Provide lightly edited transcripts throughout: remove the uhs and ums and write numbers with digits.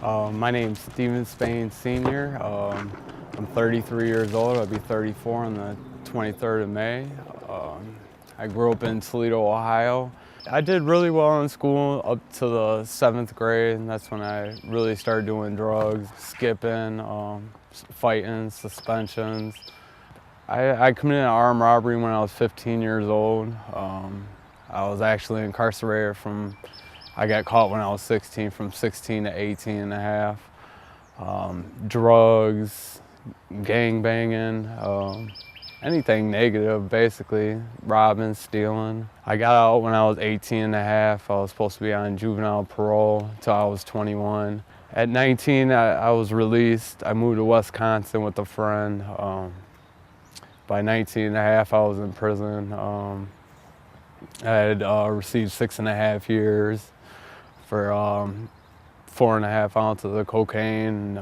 My name's Steven Spain Sr. I'm 33 years old. I'll be 34 on the 23rd of May. I grew up in Toledo, Ohio. I did really well in school up to the 7th grade, and that's when I really started doing drugs, skipping, fighting, suspensions. I committed an armed robbery when I was 15 years old. I was actually incarcerated I got caught when I was 16, from 16 to 18 and a half. Drugs, gang banging, anything negative, basically, robbing, stealing. I got out when I was 18 and a half. I was supposed to be on juvenile parole until I was 21. At 19, I was released. I moved to Wisconsin with a friend. By 19 and a half, I was in prison. I had received 6.5 years for 4.5 ounces of cocaine,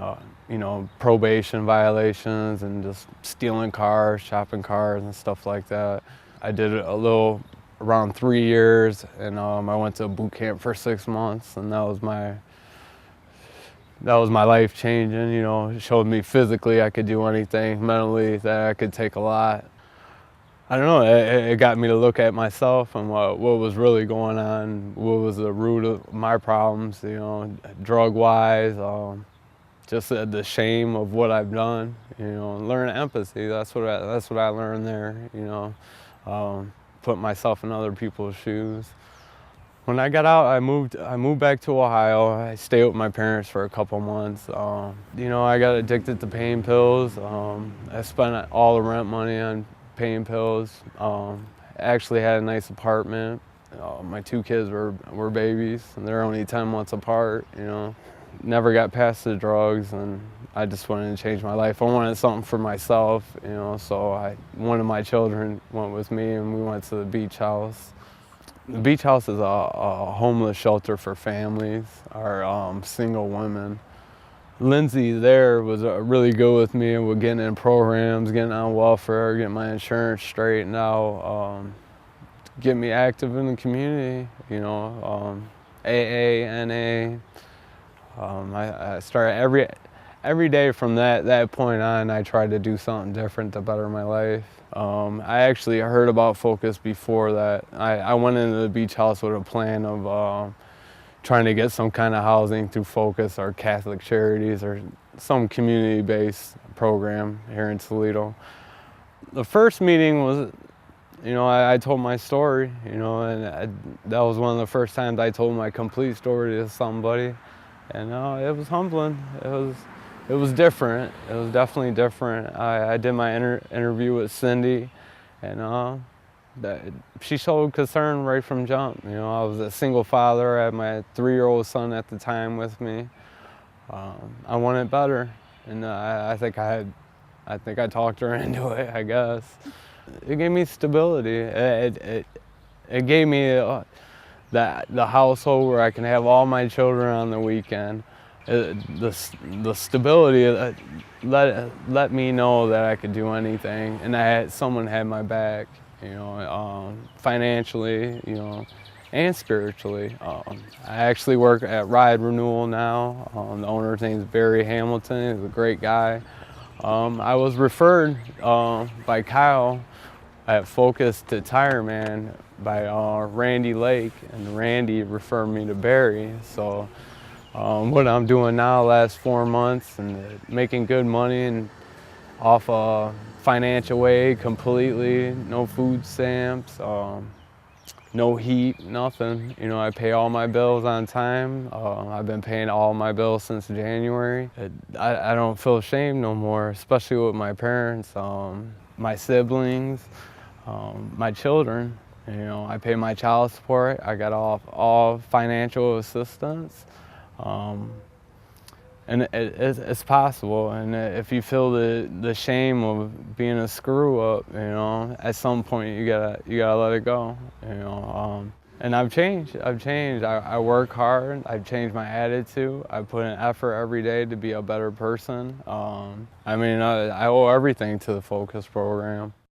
probation violations, and just stealing cars, shopping cars, and stuff like that. I did it around 3 years, and I went to boot camp for 6 months, and that was my life changing. It showed me physically I could do anything, mentally that I could take a lot. I don't know, it got me to look at myself and what was really going on, what was the root of my problems, drug-wise, just the shame of what I've done, learn empathy. That's what I learned there, put myself in other people's shoes. When I got out, I moved back to Ohio. I stayed with my parents for a couple months. I got addicted to pain pills. I spent all the rent money on pain pills. Actually had a nice apartment. My 2 kids were babies, and they're only 10 months apart. Never got past the drugs, and I just wanted to change my life. I wanted something for myself, so one of my children went with me, and we went to the beach house. The beach house is a homeless shelter for families or single women. Lindsay there was really good with me with getting in programs, getting on welfare, getting my insurance straightened out, getting me active in the community, AA, NA. I started every day from that point on. I tried to do something different to better my life. I actually heard about Focus before that. I went into the beach house with a plan of trying to get some kind of housing through Focus or Catholic Charities or some community-based program here in Toledo. The first meeting was, I told my story, and that was one of the first times I told my complete story to somebody, and it was humbling. It was different. It was definitely different. I did my interview with Cindy, and she showed concern right from jump. I was a single father. I had my 3-year-old son at the time with me. I wanted better, and I think I talked her into it, I guess. It gave me stability. It gave me the household where I can have all my children on the weekend. The stability let me know that I could do anything, and someone had my back. Financially, and spiritually. I actually work at Ride Renewal now. The owner's name is Barry Hamilton. He's a great guy. I was referred by Kyle at Focus to Tire Man by Randy Lake, and Randy referred me to Barry. So what I'm doing now, last 4 months, and making good money and off a financial aid completely, no food stamps, no heat, nothing. I pay all my bills on time. I've been paying all my bills since January. I don't feel ashamed no more, especially with my parents, my siblings, my children. I pay my child support. I got all financial assistance. And it's possible, and if you feel the shame of being a screw up, at some point you gotta let it go, And I've changed. I work hard. I've changed my attitude. I put in effort every day to be a better person. I owe everything to the Focus program.